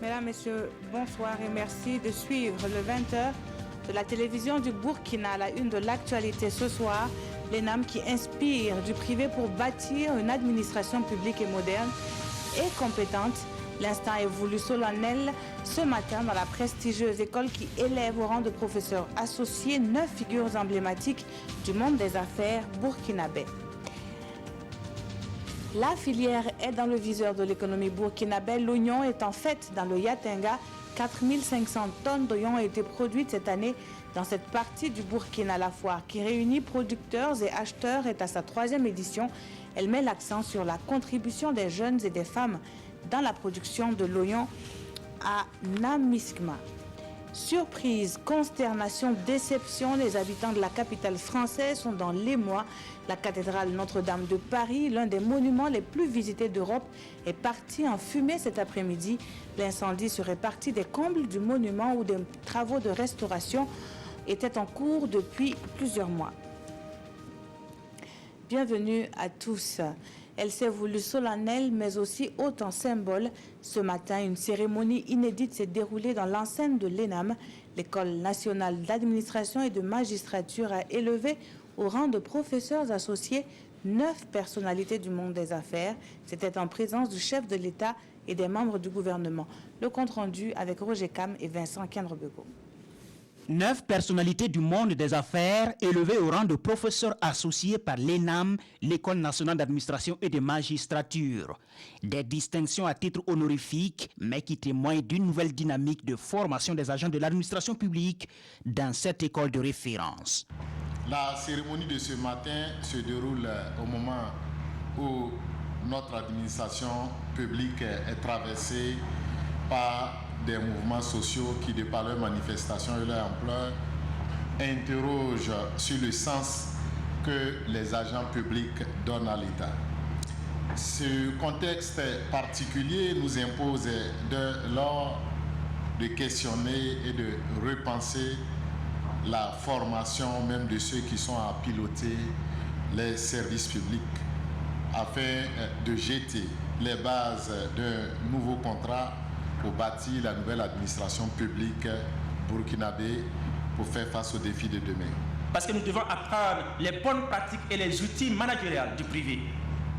Mesdames, Messieurs, bonsoir et merci de suivre le 20h de la télévision du Burkina, la une de l'actualité ce soir. L'ENAM qui inspire du privé pour bâtir une administration publique et moderne et compétente. L'instant est voulu solennel ce matin dans la prestigieuse école qui élève au rang de professeur associé 9 figures emblématiques du monde des affaires burkinabé. La filière est dans le viseur de l'économie burkinabé. L'oignon est en fait dans le Yatenga. 4500 tonnes d'oignons ont été produites cette année dans cette partie du Burkina. La foire qui réunit producteurs et acheteurs est à sa 3e édition. Elle met l'accent sur la contribution des jeunes et des femmes dans la production de l'oignon à Namiskma. Surprise, consternation, déception, les habitants de la capitale française sont dans l'émoi. La cathédrale Notre-Dame de Paris, l'un des monuments les plus visités d'Europe, est parti en fumée cet après-midi. L'incendie serait parti des combles du monument où des travaux de restauration étaient en cours depuis plusieurs mois. Bienvenue à tous. Elle s'est voulue solennelle, mais aussi haute en symbole. Ce matin, une cérémonie inédite s'est déroulée dans l'enceinte de l'ENAM. L'École nationale d'administration et de magistrature a élevé au rang de professeurs associés 9 personnalités du monde des affaires. C'était en présence du chef de l'État et des membres du gouvernement. Le compte-rendu avec Roger Cam et Vincent Kendrebego. 9 personnalités du monde des affaires élevées au rang de professeurs associés par l'ENAM, l'École nationale d'administration et de magistrature. Des distinctions à titre honorifique, mais qui témoignent d'une nouvelle dynamique de formation des agents de l'administration publique dans cette école de référence. La cérémonie de ce matin se déroule au moment où notre administration publique est traversée par des mouvements sociaux qui, de par leur manifestation et leur ampleur, interrogent sur le sens que les agents publics donnent à l'État. Ce contexte particulier nous impose de questionner et de repenser la formation même de ceux qui sont à piloter les services publics afin de jeter les bases d'un nouveau contrat pour bâtir la nouvelle administration publique burkinabé pour faire face aux défis de demain. Parce que nous devons apprendre les bonnes pratiques et les outils managériels du privé.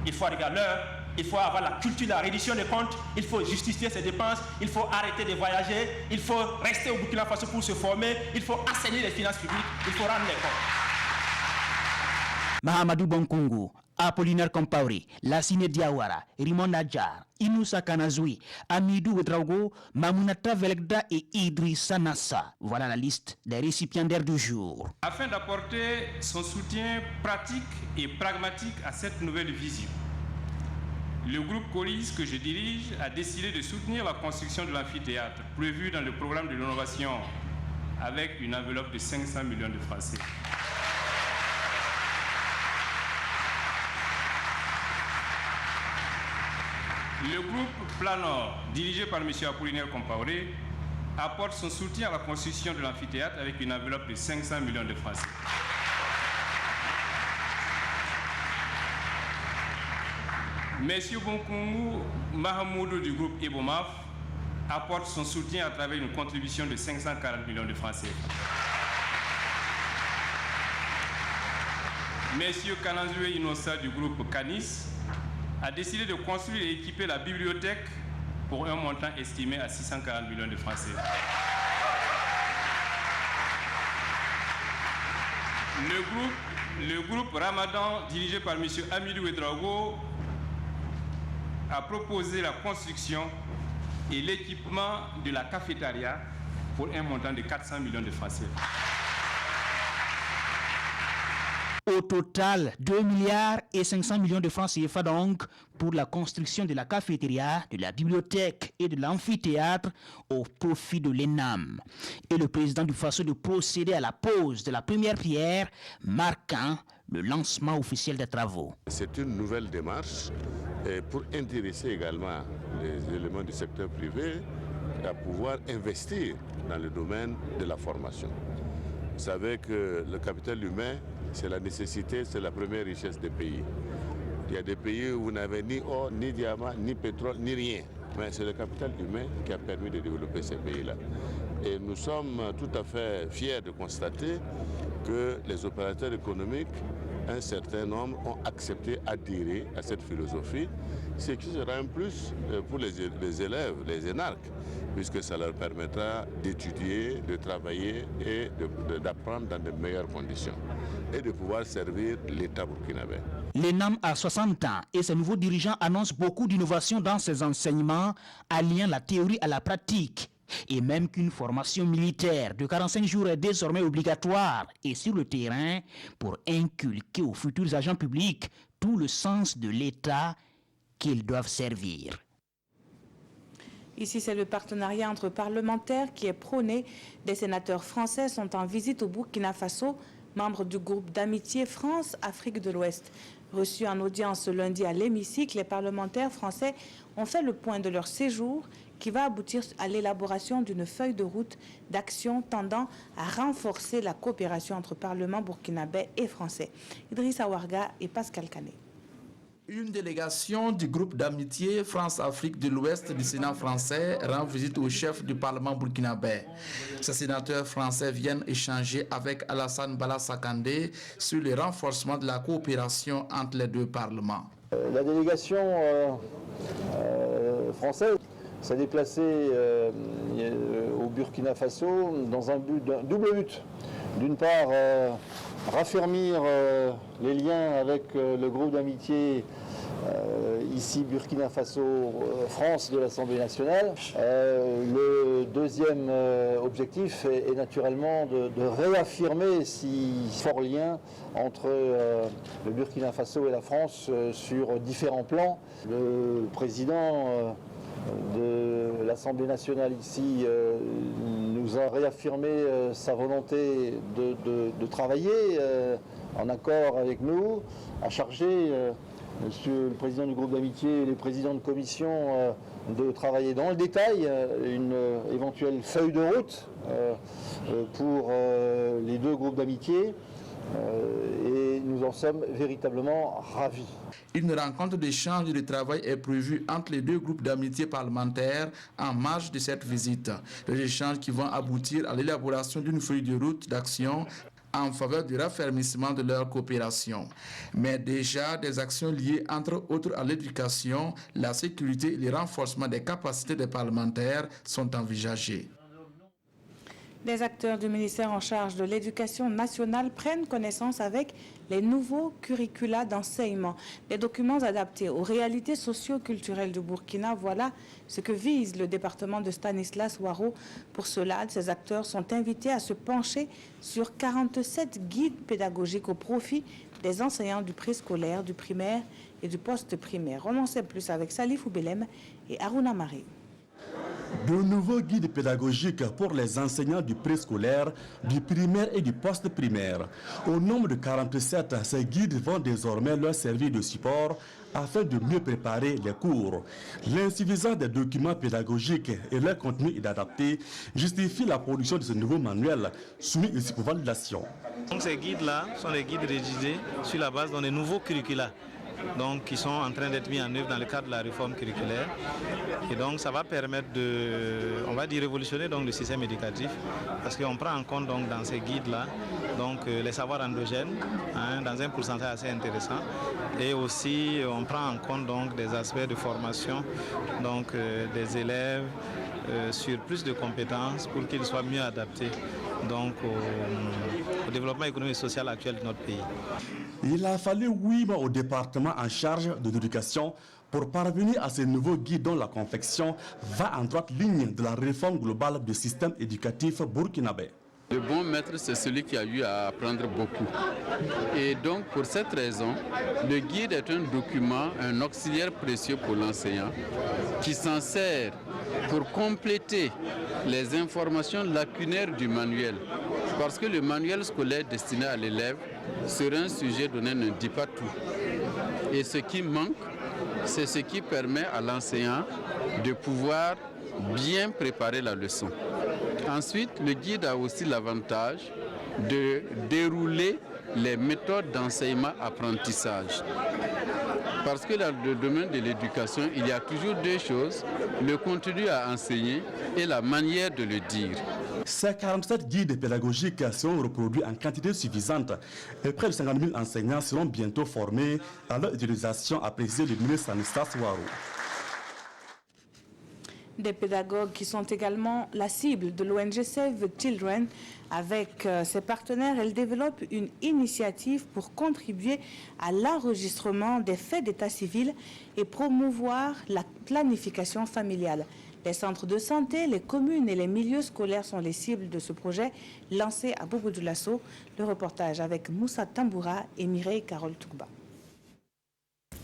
Il faut arriver à l'heure, il faut avoir la culture de la reddition des comptes, il faut justifier ses dépenses, il faut arrêter de voyager, il faut rester au Burkina Faso pour se former, il faut assainir les finances publiques, il faut rendre les comptes. Mahamadou Bonkungu, Apollinaire Compaoré, Lassine Diawara, Rimon Nadjar, Inoussa Kanazoui, Amidou Ouedraogo, Mamounata Velgda et Idrissa Nassa. Voilà la liste des récipiendaires du jour. Afin d'apporter son soutien pratique et pragmatique à cette nouvelle vision, le groupe COLIS que je dirige a décidé de soutenir la construction de l'amphithéâtre prévu dans le programme de l'innovation avec une enveloppe de 500 millions de francs CFA. Le groupe Planor, dirigé par M. Apollinaire Compaoré, apporte son soutien à la construction de l'amphithéâtre avec une enveloppe de 500 millions de francs CFA. M. Bonkungu Mahamoudou du groupe Ebomaf apporte son soutien à travers une contribution de 540 millions de francs CFA. M. Kanazoué Inossa du groupe Canis a décidé de construire et équiper la bibliothèque pour un montant estimé à 640 millions de francs CFA. Le groupe Ramadan, dirigé par M. Amidou Ouedraogo, a proposé la construction et l'équipement de la cafétéria pour un montant de 400 millions de francs CFA. Au total, 2 milliards et 500 millions de francs CFA donc pour la construction de la cafétéria, de la bibliothèque et de l'amphithéâtre au profit de l'ENAM. Et le président du Faso de procéder à la pose de la première pierre, marquant le lancement officiel des travaux. C'est une nouvelle démarche pour intéresser également les éléments du secteur privé à pouvoir investir dans le domaine de la formation. Vous savez que le capital humain, c'est la nécessité, c'est la première richesse des pays. Il y a des pays où vous n'avez ni or, ni diamant, ni pétrole, ni rien. mais c'est le capital humain qui a permis de développer ces pays-là. Et nous sommes tout à fait fiers de constater que les opérateurs économiques, un certain nombre, ont accepté d'adhérer à cette philosophie, ce qui sera un plus pour les élèves, les énarques, puisque ça leur permettra d'étudier, de travailler et d'apprendre dans de meilleures conditions et de pouvoir servir l'État burkinabé. L'ENAM a 60 ans et ses nouveaux dirigeants annoncent beaucoup d'innovations dans ses enseignements, alliant la théorie à la pratique. Et même qu'une formation militaire de 45 jours est désormais obligatoire et sur le terrain pour inculquer aux futurs agents publics tout le sens de l'État qu'ils doivent servir. Ici, c'est le partenariat entre parlementaires qui est prôné. Des sénateurs français sont en visite au Burkina Faso, membres du groupe d'amitié France-Afrique de l'Ouest. Reçus en audience ce lundi à l'hémicycle, les parlementaires français ont fait le point de leur séjour qui va aboutir à l'élaboration d'une feuille de route d'action tendant à renforcer la coopération entre parlements burkinabés et français. Idrissa Ouarga et Pascal Canet. Une délégation du groupe d'amitié France-Afrique de l'Ouest du Sénat français rend visite au chef du Parlement burkinabé. Ces sénateurs français viennent échanger avec Alassane Bala Sakandé sur le renforcement de la coopération entre les deux parlements. La délégation française s'est déplacée au Burkina Faso dans un double but. D'une part, raffermir les liens avec le groupe d'amitié ici Burkina Faso France de l'Assemblée nationale. Le deuxième objectif est naturellement de réaffirmer si fort lien entre le Burkina Faso et la France sur différents plans. Le président de l'Assemblée nationale ici nous a réaffirmé sa volonté de travailler en accord avec nous, a chargé Monsieur le président du groupe d'amitié et les présidents de commission de travailler dans le détail une éventuelle feuille de route pour les deux groupes d'amitié. Et nous en sommes véritablement ravis. Une rencontre d'échange et de travail est prévue entre les deux groupes d'amitié parlementaires en marge de cette visite. Des échanges qui vont aboutir à l'élaboration d'une feuille de route d'action en faveur du raffermissement de leur coopération. Mais déjà, des actions liées entre autres à l'éducation, la sécurité et le renforcement des capacités des parlementaires sont envisagées. Les acteurs du ministère en charge de l'éducation nationale prennent connaissance avec les nouveaux curricula d'enseignement, les documents adaptés aux réalités socio-culturelles du Burkina. Voilà ce que vise le département de Stanislas Ouaro. Pour cela, ces acteurs sont invités à se pencher sur 47 guides pédagogiques au profit des enseignants du préscolaire, du primaire et du post-primaire. On en sait plus avec Salif Oubelem et Aruna Marie. De nouveaux guides pédagogiques pour les enseignants du préscolaire, du primaire et du post-primaire. Au nombre de 47, ces guides vont désormais leur servir de support afin de mieux préparer les cours. L'insuffisance des documents pédagogiques et leur contenu inadapté justifie la production de ce nouveau manuel soumis ici pour validation. Donc ces guides-là sont des guides rédigés sur la base des nouveaux curricula, donc qui sont en train d'être mis en œuvre dans le cadre de la réforme curriculaire. Et donc ça va permettre de, on va dire, révolutionner donc le système éducatif, parce qu'on prend en compte donc dans ces guides-là donc les savoirs endogènes dans un pourcentage assez intéressant, et aussi on prend en compte donc des aspects de formation donc des élèves sur plus de compétences pour qu'ils soient mieux adaptés donc au développement économique et social actuel de notre pays. Il a fallu 8 mois au département en charge de l'éducation pour parvenir à ces nouveaux guides dont la confection va en droite ligne de la réforme globale du système éducatif burkinabé. Le bon maître, c'est celui qui a eu à apprendre beaucoup. Et donc, pour cette raison, le guide est un document, un auxiliaire précieux pour l'enseignant qui s'en sert pour compléter les informations lacunaires du manuel. Parce que le manuel scolaire destiné à l'élève sur un sujet donné ne dit pas tout. Et ce qui manque, c'est ce qui permet à l'enseignant de pouvoir bien préparer la leçon. Ensuite, le guide a aussi l'avantage de dérouler les méthodes d'enseignement-apprentissage. Parce que dans le domaine de l'éducation, il y a toujours deux choses, le contenu à enseigner et la manière de le dire. Ces 47 guides pédagogiques seront reproduits en quantité suffisante et près de 50 000 enseignants seront bientôt formés à leur utilisation, a précisé le ministre Stanislas Ouattara. Des pédagogues qui sont également la cible de l'ONG Save the Children. Avec ses partenaires, elle développe une initiative pour contribuer à l'enregistrement des faits d'état civil et promouvoir la planification familiale. Les centres de santé, les communes et les milieux scolaires sont les cibles de ce projet lancé à Bobo-Dioulasso. Le reportage avec Moussa Tamboura et Mireille Carole Toukba.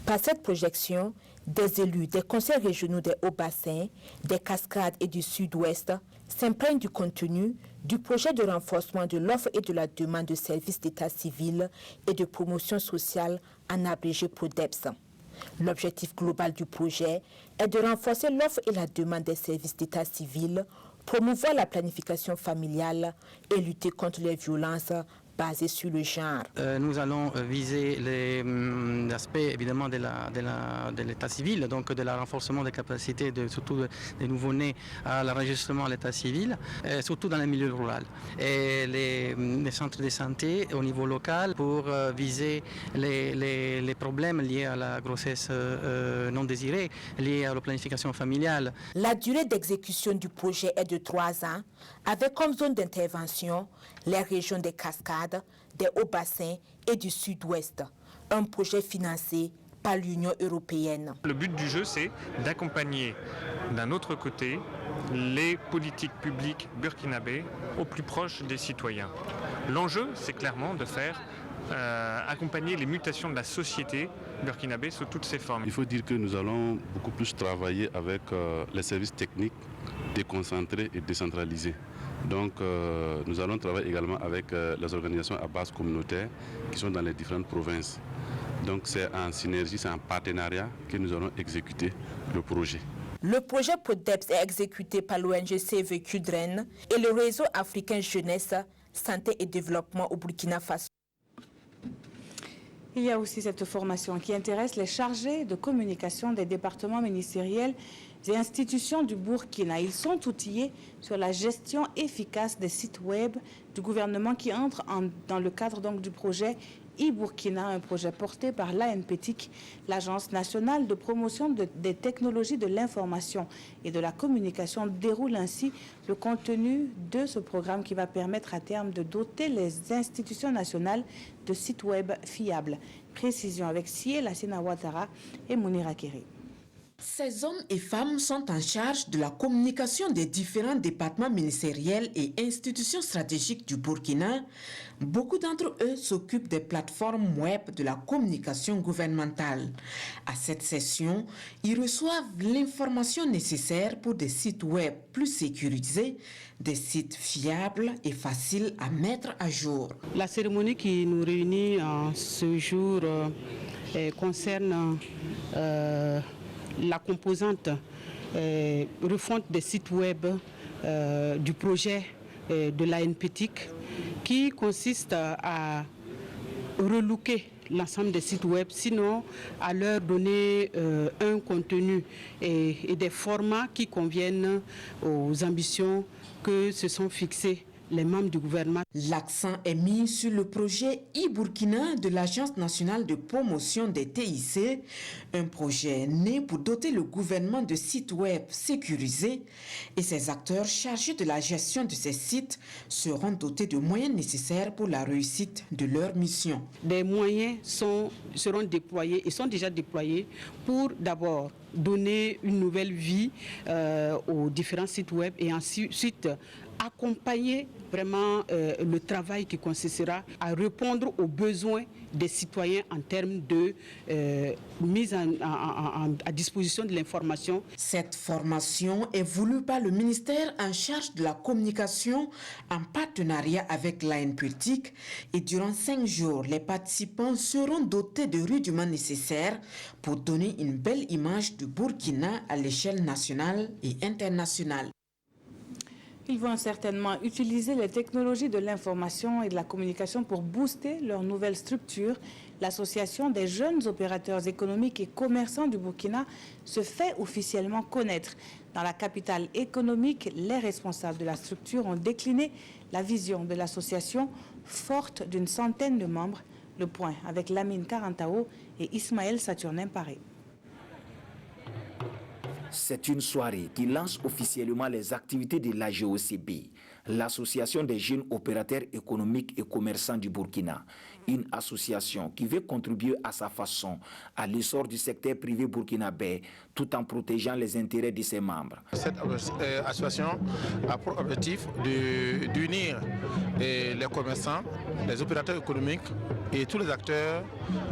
Par cette projection, des élus des conseils régionaux des Hauts-Bassins, des Cascades et du Sud-Ouest s'imprègnent du contenu du projet de renforcement de l'offre et de la demande de services d'état civil et de promotion sociale en abrégé PRODEPS. L'objectif global du projet est de renforcer l'offre et la demande des services d'état civil, promouvoir la planification familiale et lutter contre les violences basées sur le genre. Nous allons viser l'aspect évidemment de l'état civil, donc de la renforcement des capacités, surtout des nouveau-nés à l'enregistrement à l'état civil, surtout dans les milieux ruraux. Et les centres de santé au niveau local pour viser les problèmes liés à la grossesse non désirée, liés à la planification familiale. La durée d'exécution du projet est de 3 ans, avec comme zone d'intervention les régions des Cascades, des Hauts-Bassins et du Sud-Ouest. Un projet financé par l'Union européenne. Le but du jeu, c'est d'accompagner d'un autre côté les politiques publiques burkinabées au plus proche des citoyens. L'enjeu, c'est clairement de faire accompagner les mutations de la société burkinabé sous toutes ses formes. Il faut dire que nous allons beaucoup plus travailler avec les services techniques déconcentrés et décentralisés. Donc nous allons travailler également avec les organisations à base communautaire qui sont dans les différentes provinces. Donc c'est en synergie, c'est en partenariat que nous allons exécuter le projet. Le projet PRODEPS est exécuté par l'ONG Save the Children et le réseau africain jeunesse, santé et développement au Burkina Faso. Il y a aussi cette formation qui intéresse les chargés de communication des départements ministériels et institutions du Burkina. Ils sont outillés sur la gestion efficace des sites web du gouvernement qui entre dans le cadre donc du projet e-Burkina, un projet porté par l'ANPTIC, l'Agence nationale de promotion des technologies de l'information et de la communication. Déroule ainsi le contenu de ce programme qui va permettre à terme de doter les institutions nationales de sites web fiables. Précision avec Sié Lassina Ouattara et Mounira Kéré. Ces hommes et femmes sont en charge de la communication des différents départements ministériels et institutions stratégiques du Burkina. Beaucoup d'entre eux s'occupent des plateformes web de la communication gouvernementale. À cette session, ils reçoivent l'information nécessaire pour des sites web plus sécurisés, des sites fiables et faciles à mettre à jour. La cérémonie qui nous réunit en ce jour concerne la composante refonte des sites web du projet de l'ANPTIC qui consiste à relooker l'ensemble des sites web, sinon à leur donner un contenu et des formats qui conviennent aux ambitions que se sont fixées les membres du gouvernement. L'accent est mis sur le projet e-Burkina de l'Agence nationale de promotion des TIC, un projet né pour doter le gouvernement de sites web sécurisés et ses acteurs chargés de la gestion de ces sites seront dotés de moyens nécessaires pour la réussite de leur mission. Des moyens seront déployés et sont déjà déployés pour d'abord donner une nouvelle vie aux différents sites web et ensuite accompagner vraiment le travail qui consistera à répondre aux besoins des citoyens en termes de mise à disposition de l'information. Cette formation est voulue par le ministère en charge de la communication en partenariat avec l'ANPTIC et durant 5 jours, les participants seront dotés de rudiments nécessaires pour donner une belle image du Burkina à l'échelle nationale et internationale. Ils vont certainement utiliser les technologies de l'information et de la communication pour booster leur nouvelle structure. L'Association des jeunes opérateurs économiques et commerçants du Burkina se fait officiellement connaître. Dans la capitale économique, les responsables de la structure ont décliné la vision de l'association forte d'une centaine de membres. Le point avec Lamine Karantao et Ismaël Saturnin-Paré. C'est une soirée qui lance officiellement les activités de l'AGOCB, l'Association des jeunes opérateurs économiques et commerçants du Burkina, une association qui veut contribuer à sa façon à l'essor du secteur privé burkinabé tout en protégeant les intérêts de ses membres. Cette association a pour objectif d'unir les commerçants, les opérateurs économiques et tous les acteurs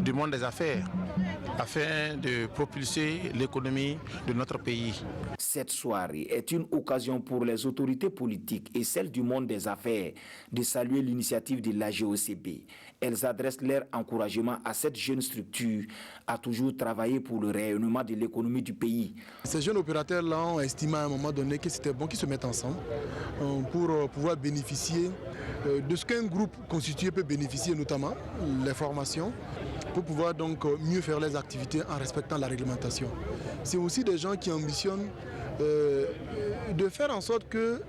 du monde des affaires afin de propulser l'économie de notre pays. Cette soirée est une occasion pour les autorités politiques et celles du monde des affaires de saluer l'initiative de l'AGOCB. Elles adressent leur encouragement à cette jeune structure à toujours travailler pour le rayonnement de l'économie du pays. Ces jeunes opérateurs-là ont estimé à un moment donné que c'était bon qu'ils se mettent ensemble pour pouvoir bénéficier de ce qu'un groupe constitué peut bénéficier, notamment les formations, pour pouvoir donc mieux faire les activités en respectant la réglementation. C'est aussi des gens qui ambitionnent de faire en sorte que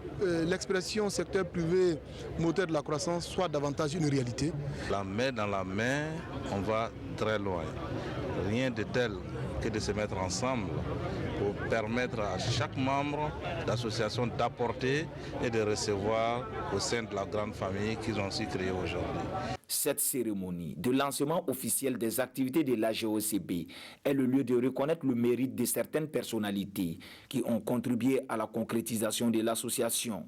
l'expression secteur privé, moteur de la croissance, soit davantage une réalité. La main dans la main, on va très loin. Rien de tel que de se mettre ensemble pour permettre à chaque membre d'association d'apporter et de recevoir au sein de la grande famille qu'ils ont aussi créée aujourd'hui. Cette cérémonie de lancement officiel des activités de l'AGOCB est le lieu de reconnaître le mérite de certaines personnalités qui ont contribué à la concrétisation de l'association.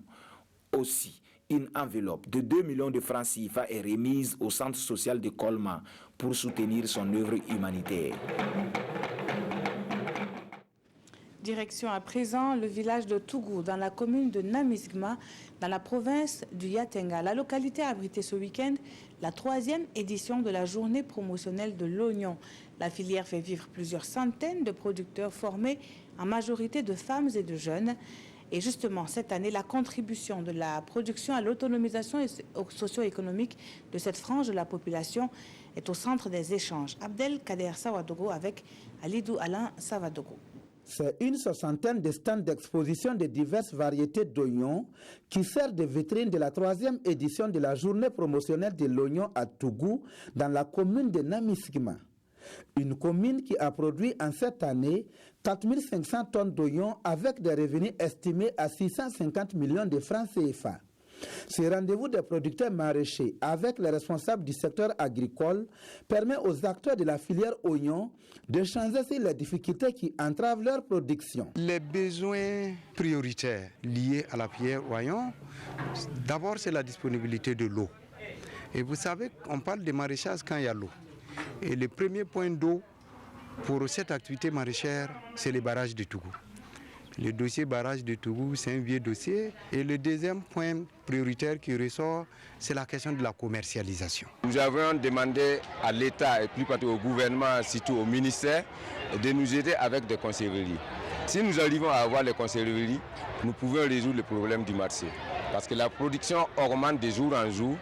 Aussi, une enveloppe de 2 millions de francs CFA est remise au centre social de Colma pour soutenir son œuvre humanitaire. Direction à présent le village de Tougou, dans la commune de Namisgma, dans la province du Yatenga. La localité a abrité ce week-end la 3e édition de la journée promotionnelle de l'oignon. La filière fait vivre plusieurs centaines de producteurs formés en majorité de femmes et de jeunes. Et justement, cette année, la contribution de la production à l'autonomisation socio-économique de cette frange de la population est au centre des échanges. Abdelkader Sawadogo avec Alidou Alain Savadogo. C'est une soixantaine de stands d'exposition de diverses variétés d'oignons qui servent de vitrine de la 3e édition de la journée promotionnelle de l'oignon à Tougou, dans la commune de Namisgma. Une commune qui a produit en cette année 4500 tonnes d'oignons avec des revenus estimés à 650 millions de francs CFA. Ce rendez-vous des producteurs maraîchers avec les responsables du secteur agricole permet aux acteurs de la filière oignon d'échanger sur les difficultés qui entravent leur production. Les besoins prioritaires liés à la filière oignon, d'abord c'est la disponibilité de l'eau. Et vous savez, on parle de maraîchage quand il y a l'eau. Et le premier point d'eau pour cette activité maraîchère, c'est les barrages de Tougou. Le dossier barrage de Tougou, c'est un vieux dossier. Et le deuxième point prioritaire qui ressort, c'est la question de la commercialisation. Nous avons demandé à l'État et plus particulièrement au gouvernement, surtout au ministère, de nous aider avec des conserveries. Si nous arrivons à avoir les conserveries, nous pouvons résoudre le problème du marché. Parce que la production augmente de jour en jour.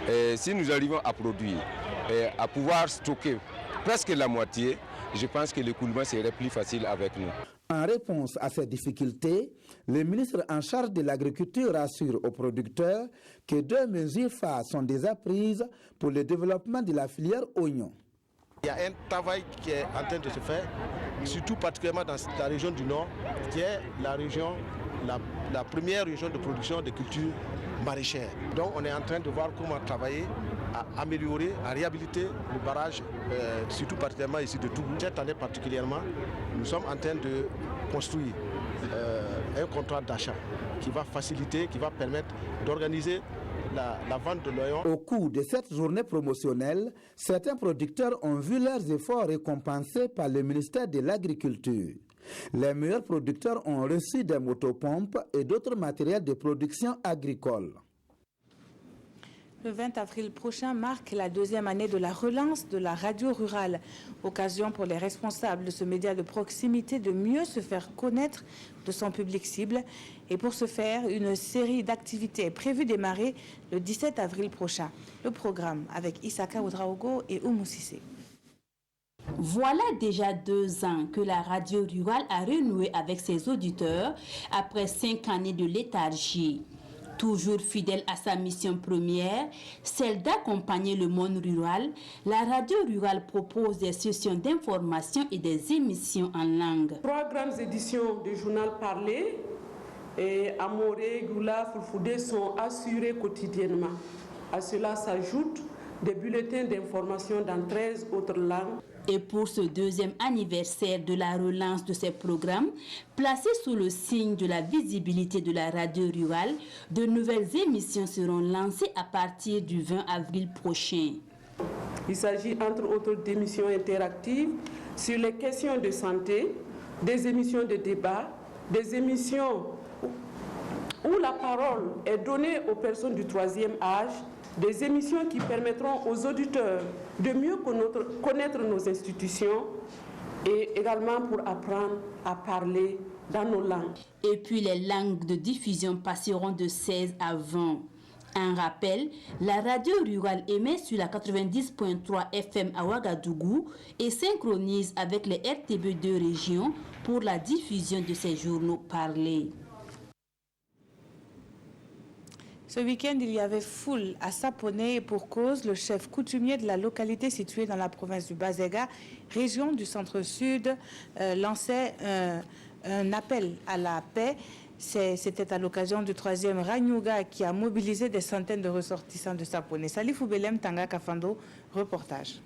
Et si nous arrivons à produire et à pouvoir stocker presque la moitié, je pense que l'écoulement serait plus facile avec nous. En réponse à ces difficultés, le ministre en charge de l'agriculture rassure aux producteurs que 2 mesures phares sont déjà prises pour le développement de la filière oignon. Il y a un travail qui est en train de se faire, surtout particulièrement dans la région du Nord, qui est la première région de production de cultures maraîchères. Donc on est en train de voir comment travailler à améliorer, à réhabiliter le barrage, surtout particulièrement ici de Tougou. Cette année particulièrement, nous sommes en train de construire un contrat d'achat qui va faciliter, qui va permettre d'organiser la vente de l'oignon. Au cours de cette journée promotionnelle, certains producteurs ont vu leurs efforts récompensés par le ministère de l'Agriculture. Les meilleurs producteurs ont reçu des motopompes et d'autres matériels de production agricole. Le 20 avril prochain marque la deuxième année de la relance de la radio rurale. Occasion pour les responsables de ce média de proximité de mieux se faire connaître de son public cible. Et pour ce faire, une série d'activités est prévue démarrer le 17 avril prochain. Le programme avec Isaka Oudraogo et Oumou Sissé. Voilà déjà 2 ans que la radio rurale a renoué avec ses auditeurs après 5 années de léthargie. Toujours fidèle à sa mission première, celle d'accompagner le monde rural, la radio rurale propose des sessions d'information et des émissions en langue. 3 grandes éditions du journal parlé et Amoré, Goula, Fulfoudé sont assurées quotidiennement. À cela s'ajoutent des bulletins d'information dans 13 autres langues. Et pour ce 2e anniversaire de la relance de ces programmes, placés sous le signe de la visibilité de la radio rurale, de nouvelles émissions seront lancées à partir du 20 avril prochain. Il s'agit entre autres d'émissions interactives sur les questions de santé, des émissions de débat, des émissions où la parole est donnée aux personnes du 3e âge, des émissions qui permettront aux auditeurs de mieux connaître nos institutions et également pour apprendre à parler dans nos langues. Et puis les langues de diffusion passeront de 16 à 20. Un rappel, la radio rurale émet sur la 90.3 FM à Ouagadougou et synchronise avec les RTB2 régions pour la diffusion de ces journaux parlés. Ce week-end, il y avait foule à Saponé et pour cause, le chef coutumier de la localité située dans la province du Bazega, région du centre-sud, lançait un appel à la paix. C'était à l'occasion du 3e Ranyuga qui a mobilisé des centaines de ressortissants de Saponé. Salifou Belem Tanga Kafando, reportage.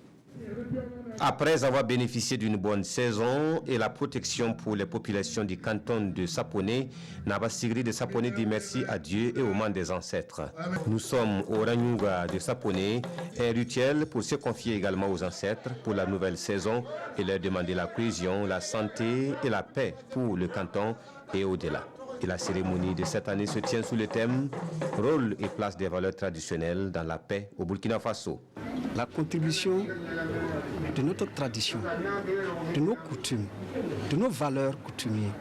Après avoir bénéficié d'une bonne saison et la protection pour les populations du canton de Saponé, Nabasigri de Saponé dit merci à Dieu et aux mains des ancêtres. Nous sommes au Ranyuga de Saponé, un rituel pour se confier également aux ancêtres pour la nouvelle saison et leur demander la cohésion, la santé et la paix pour le canton et au-delà. Et la cérémonie de cette année se tient sous le thème « Rôle et place des valeurs traditionnelles dans la paix au Burkina Faso ». La contribution de notre tradition, de nos coutumes, de nos valeurs coutumières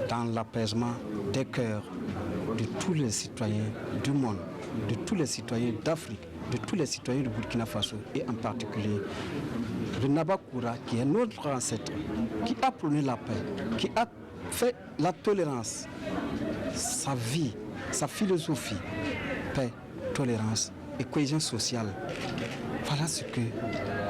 dans l'apaisement des cœurs de tous les citoyens du monde, de tous les citoyens d'Afrique, de tous les citoyens du Burkina Faso et en particulier de Nabakoura qui est notre ancêtre, qui a prôné la paix, qui a fait la tolérance, sa vie, sa philosophie, paix, tolérance et cohésion sociale. Voilà ce que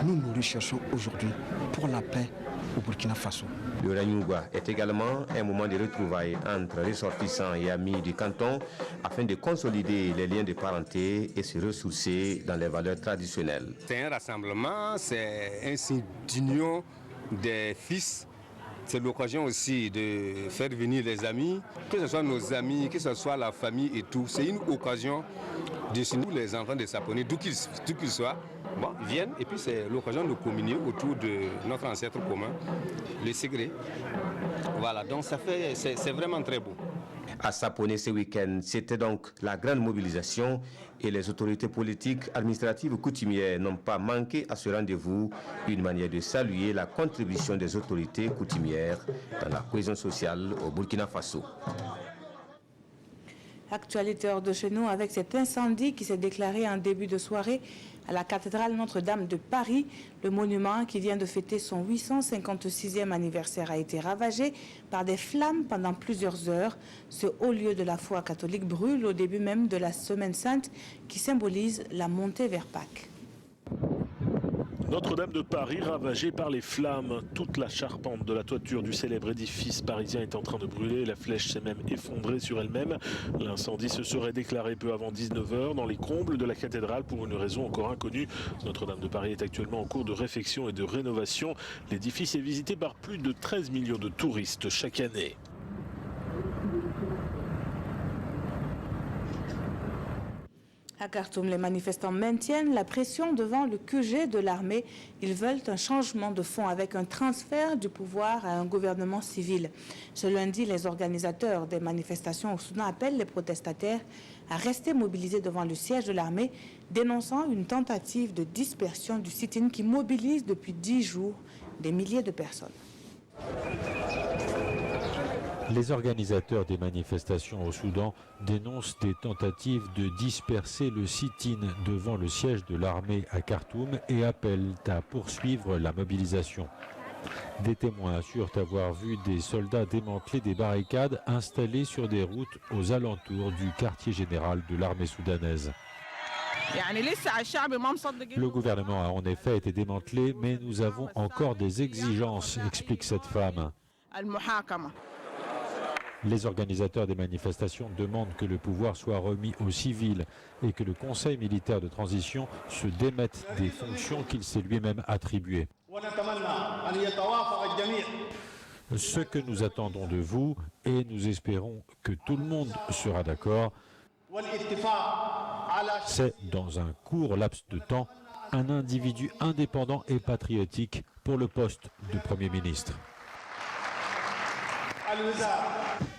nous recherchons aujourd'hui pour la paix au Burkina Faso. Le Ranyuga est également un moment de retrouvailles entre ressortissants et amis du canton afin de consolider les liens de parenté et se ressourcer dans les valeurs traditionnelles. C'est un rassemblement, c'est un signe d'union des fils. C'est l'occasion aussi de faire venir les amis, que ce soit nos amis, que ce soit la famille et tout. C'est une occasion de s'unir les enfants de Saponé, d'où qu'ils soient, viennent et puis c'est l'occasion de communier autour de notre ancêtre commun, le Ségré. Voilà, donc c'est vraiment très beau. À Saponé ce week-end, c'était donc la grande mobilisation et les autorités politiques, administratives ou coutumières n'ont pas manqué à ce rendez-vous, une manière de saluer la contribution des autorités coutumières dans la cohésion sociale au Burkina Faso. Actualité hors de chez nous avec cet incendie qui s'est déclaré en début de soirée à la cathédrale Notre-Dame de Paris. Le monument qui vient de fêter son 856e anniversaire a été ravagé par des flammes pendant plusieurs heures. Ce haut lieu de la foi catholique brûle au début même de la Semaine Sainte qui symbolise la montée vers Pâques. Notre-Dame de Paris ravagée par les flammes. Toute la charpente de la toiture du célèbre édifice parisien est en train de brûler. La flèche s'est même effondrée sur elle-même. L'incendie se serait déclaré peu avant 19h dans les combles de la cathédrale pour une raison encore inconnue. Notre-Dame de Paris est actuellement en cours de réfection et de rénovation. L'édifice est visité par plus de 13 millions de touristes chaque année. À Khartoum, les manifestants maintiennent la pression devant le QG de l'armée. Ils veulent un changement de fond avec un transfert du pouvoir à un gouvernement civil. Ce lundi, les organisateurs des manifestations au Soudan appellent les protestataires à rester mobilisés devant le siège de l'armée, dénonçant une tentative de dispersion du sit-in qui mobilise depuis 10 jours des milliers de personnes. Les organisateurs des manifestations au Soudan dénoncent des tentatives de disperser le sit-in devant le siège de l'armée à Khartoum et appellent à poursuivre la mobilisation. Des témoins assurent avoir vu des soldats démanteler des barricades installées sur des routes aux alentours du quartier général de l'armée soudanaise. Le gouvernement a en effet été démantelé, mais nous avons encore des exigences, explique cette femme. Les organisateurs des manifestations demandent que le pouvoir soit remis aux civils et que le Conseil militaire de transition se démette des fonctions qu'il s'est lui-même attribuées. Ce que nous attendons de vous, et nous espérons que tout le monde sera d'accord, c'est dans un court laps de temps un individu indépendant et patriotique pour le poste de Premier ministre.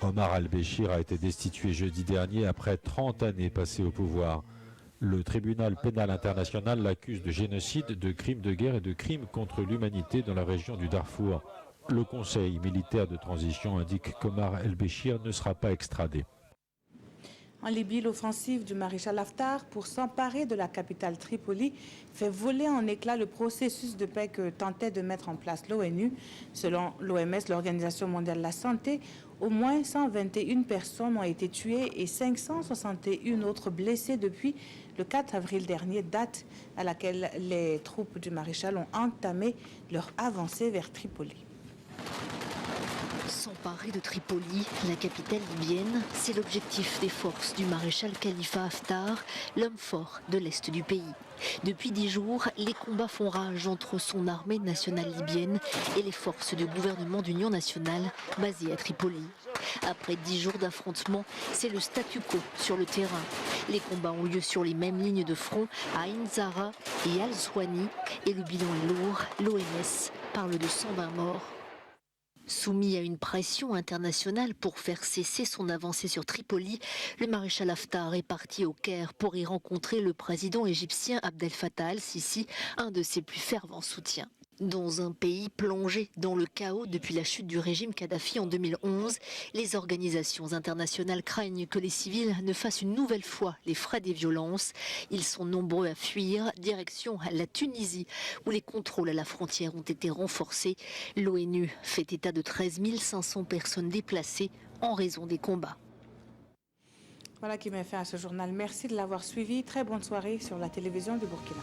Omar al-Béchir a été destitué jeudi dernier après 30 années passées au pouvoir. Le tribunal pénal international l'accuse de génocide, de crimes de guerre et de crimes contre l'humanité dans la région du Darfour. Le Conseil militaire de transition indique qu'Omar el-Béchir ne sera pas extradé. En Libye, l'offensive du maréchal Haftar pour s'emparer de la capitale Tripoli fait voler en éclats le processus de paix que tentait de mettre en place l'ONU. Selon l'OMS, l'Organisation mondiale de la santé, au moins 121 personnes ont été tuées et 561 autres blessées depuis le 4 avril dernier, date à laquelle les troupes du maréchal ont entamé leur avancée vers Tripoli. S'emparer de Tripoli, la capitale libyenne, c'est l'objectif des forces du maréchal Khalifa Haftar, l'homme fort de l'est du pays. Depuis 10 jours, les combats font rage entre son armée nationale libyenne et les forces du gouvernement d'union nationale basées à Tripoli. Après 10 jours d'affrontements, c'est le statu quo sur le terrain. Les combats ont lieu sur les mêmes lignes de front à Inzara et Al-Swani et le bilan est lourd. L'OMS parle de 120 morts. Soumis à une pression internationale pour faire cesser son avancée sur Tripoli, le maréchal Haftar est parti au Caire pour y rencontrer le président égyptien Abdel Fattah al-Sisi, un de ses plus fervents soutiens. Dans un pays plongé dans le chaos depuis la chute du régime Kadhafi en 2011, les organisations internationales craignent que les civils ne fassent une nouvelle fois les frais des violences. Ils sont nombreux à fuir, direction la Tunisie, où les contrôles à la frontière ont été renforcés. L'ONU fait état de 13 500 personnes déplacées en raison des combats. Voilà qui met fin à ce journal. Merci de l'avoir suivi. Très bonne soirée sur la télévision du Burkina.